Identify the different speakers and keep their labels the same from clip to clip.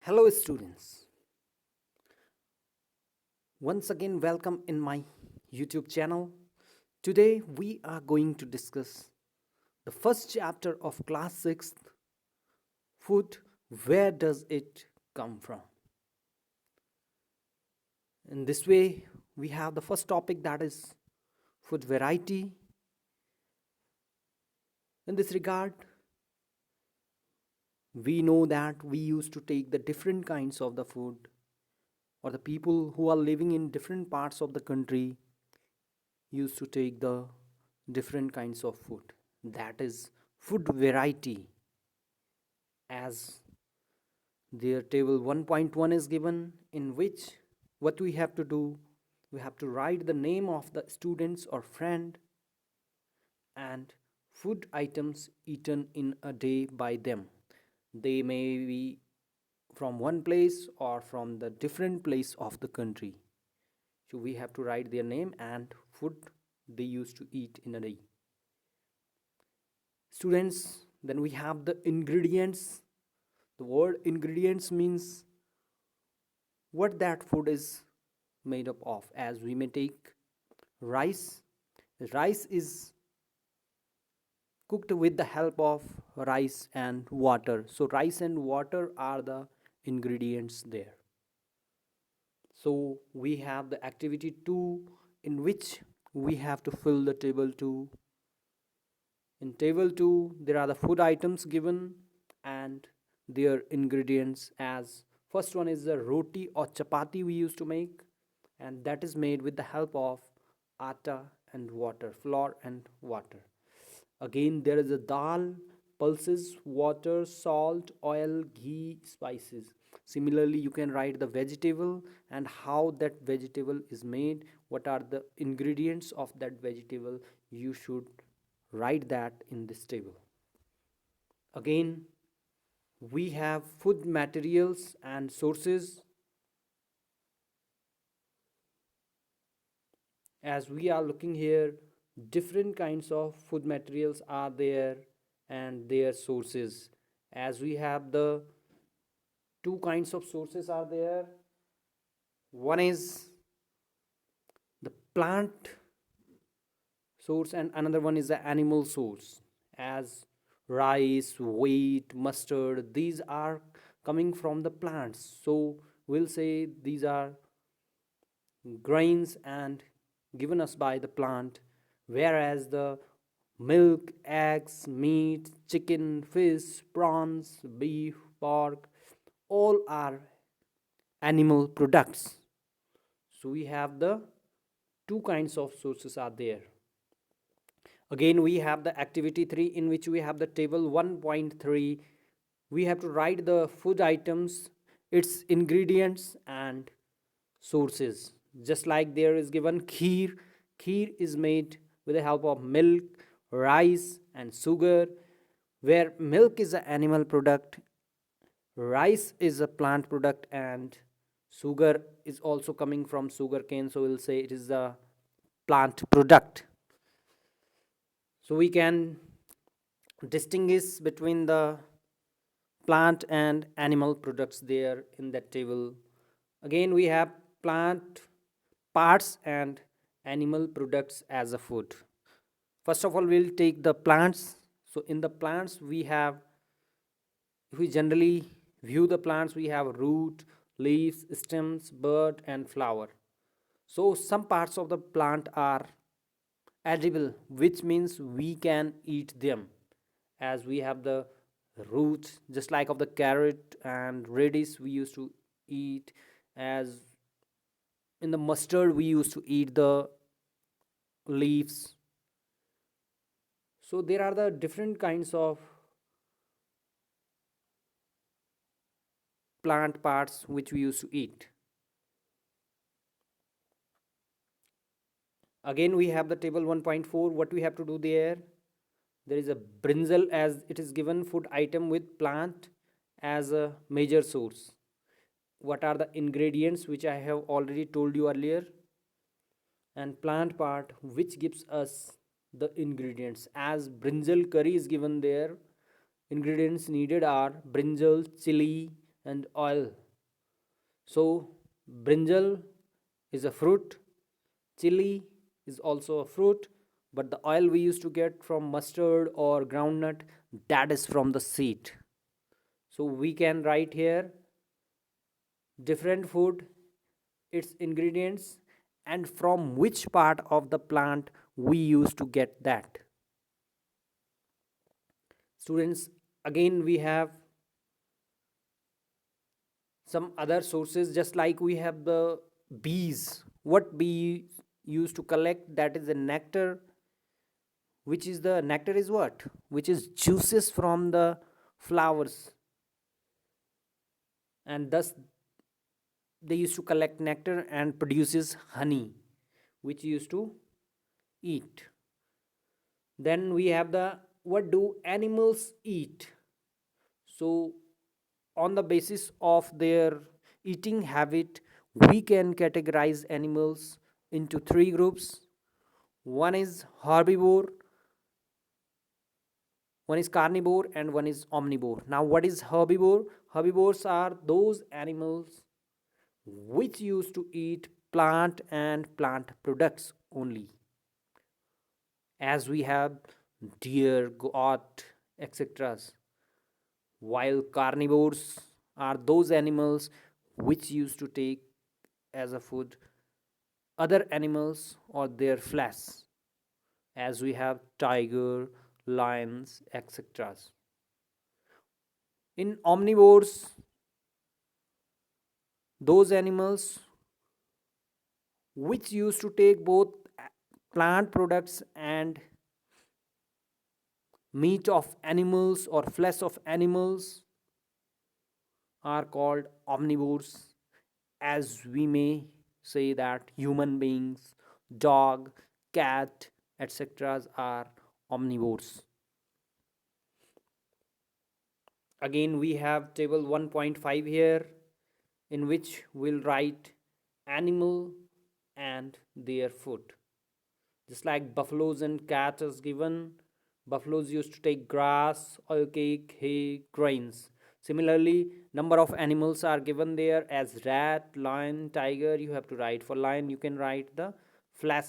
Speaker 1: Hello, students. Once again, welcome in my YouTube channel. Today, we are going to discuss the first chapter of class 6th Food. Where does it come from? In this way, we have the first topic, that is food variety. In this regard, we know that we used to take the different kinds of the food, or the people who are living in different parts of the country used to take the different kinds of food, that is food variety. As their table 1.1 is given, in which what we have to do, we have to write the name of the students or friend and food items eaten in a day by them. They may be from one place or from the different place of the country, so we have to write their name and food they used to eat in a day. Students, then we have the ingredients. The word ingredients means what that food is made up of. As we may take rice. Rice is cooked with the help of rice and water. So rice and water are the ingredients there. So we have the activity 2, in which we have to fill the table 2. In table 2, there are the food items given and their ingredients. As first one is the roti or chapati we used to make, and that is made with the help of atta and water, flour and water. Again, there is a dal, pulses, water, salt, oil, ghee, spices. Similarly, you can write the vegetable and how that vegetable is made, what are the ingredients of that vegetable. You should write that in this table. Again, we have food materials and sources. As we are looking here, different kinds of food materials are there and their sources. As we have the two kinds of sources are there. One is the plant source and another one is the animal source. As rice, wheat, mustard, these are coming from the plants, so we'll say these are grains and given us by the plant. Whereas the milk, eggs, meat, chicken, fish, prawns, beef, pork, all are animal products. So we have the two kinds of sources are there. Again, we have the activity 3, in which we have the table 1.3. We have to write the food items, its ingredients and sources. Just like there is given kheer. Kheer is made with the help of milk, rice and sugar, where milk is an animal product, rice is a plant product, and sugar is also coming from sugar cane, so we'll say it is a plant product. So we can distinguish between the plant and animal products there in that table. Again, we have plant parts and animal products as a food. First of all, we'll take the plants. So in the plants we have, if we generally view the plants, we have root, leaves, stems, bud and flower. So some parts of the plant are edible, which means we can eat them. As we have the roots, just like of the carrot and radish we used to eat. As in the mustard we used to eat the leaves. So there are the different kinds of plant parts which we used to eat. Again, we have the table 1.4. What we have to do there, there is a brinjal, as it is given food item with plant as a major source. What are the ingredients, which I have already told you earlier, and plant part which gives us the ingredients. As brinjal curry is given there, ingredients needed are brinjal, chili, and oil. So brinjal is a fruit, chili is also a fruit, but the oil we used to get from mustard or groundnut, that is from the seed. So we can write here different food, its ingredients, and from which part of the plant we used to get that. Students, again we have some other sources, just like we have the bees. What bees used to collect, that is the nectar, which is the nectar is what, which is juices from the flowers, and thus they used to collect nectar and produces honey, which used to eat. Then we have the what do animals eat. So on the basis of their eating habit, we can categorize animals into three groups. One is herbivore, one is carnivore, and one is omnivore. Now what is herbivore? Herbivores are those animals which used to eat plant and plant products only, as we have deer, goat, etc. While carnivores are those animals which used to take as a food other animals or their flesh, as we have tiger, lions, etc. In omnivores, those animals which used to take both plant products and meat of animals or flesh of animals are called omnivores, as we may say that human beings, dog, cat, etc. are omnivores. Again we have table 1.5 here, in which we'll write animal and their food. Just like buffaloes and cats is given, buffaloes used to take grass, oil cake, hay, grains. Similarly, number of animals are given there as rat, lion, tiger. You have to write for lion, you can write the flesh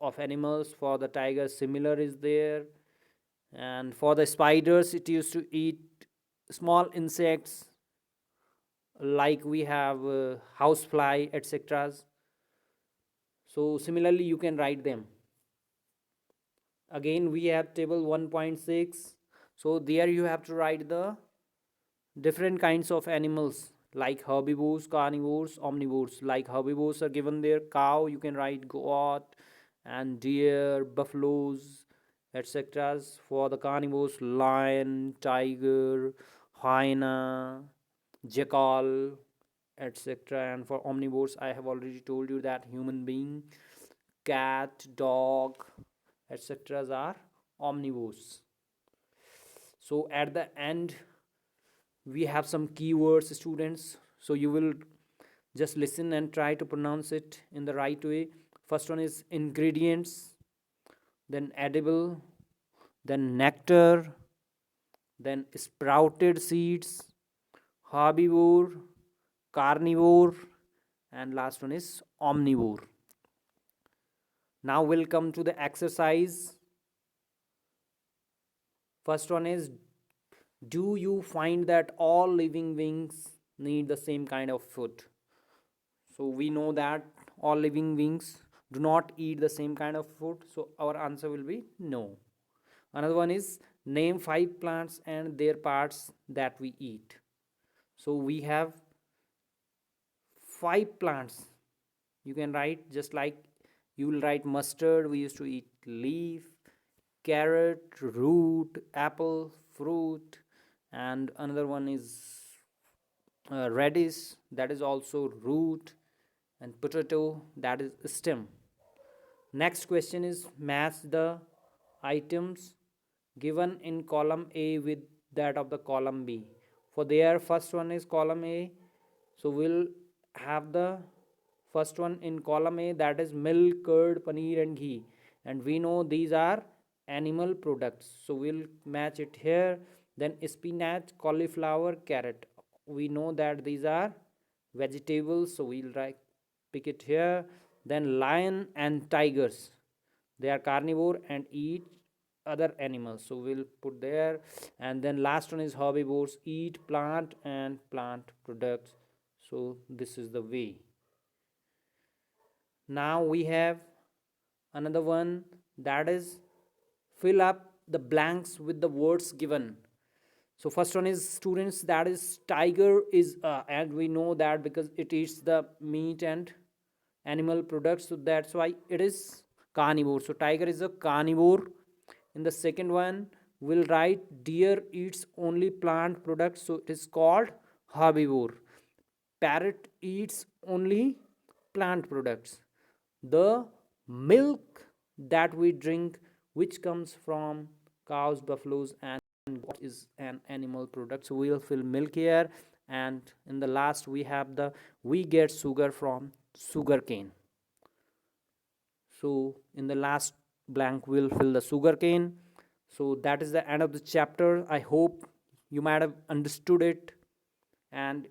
Speaker 1: of animals. For the tiger, similar is there. And for the spiders, it used to eat small insects, like we have housefly, etc. So similarly you can write them. Again we have table 1.6. So there you have to write the different kinds of animals, like herbivores, carnivores, omnivores. Like herbivores are given there, cow, you can write goat, and deer, buffaloes, etc. For the carnivores, lion, tiger, hyena, jackal, etc. And for omnivores, I have already told you that human being, cat, dog, etc. are omnivores. So at the end we have some keywords, students, so you will just listen and try to pronounce it in the right way. First one is ingredients, then edible, then nectar, then sprouted seeds, herbivore, carnivore, and last one is omnivore. Now we'll come to the exercise. First one is, do you find that all living beings need the same kind of food? So we know that all living beings do not eat the same kind of food, so our answer will be no. Another one is, name 5 plants and their parts that we eat. So we have 5 plants. You can write, just like you will write mustard, we used to eat leaf, carrot, root, apple, fruit, and another one is radish, that is also root, and potato, that is stem. Next question is, match the items given in column A with that of the column B. For their first one is column A, so we'll have the first one in column A, that is milk, curd, paneer, and ghee, and we know these are animal products, so we'll match it here. Then spinach, cauliflower, carrot, we know that these are vegetables, so we'll write pick it here. Then lion and tigers, they are carnivore and eat other animals, so we'll put there. And then last one is herbivores, eat plant and plant products, so this is the way. Now we have another one, that is fill up the blanks with the words given. So first one is students, that is tiger is and we know that because it eats the meat and animal products, so that's why it is carnivore, so tiger is a carnivore. In the second one we'll write deer eats only plant products, so it is called herbivore. Parrot eats only plant products. The milk that we drink, which comes from cows, buffaloes, and goat, is an animal product, so we'll fill milk here. And in the last we have the we get sugar from sugar cane, so in the last blank we'll fill the sugar cane. So that is the end of the chapter. I hope you might have understood it, and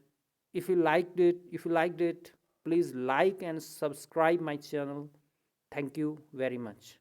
Speaker 1: if you liked it, please like and subscribe my channel. Thank you very much.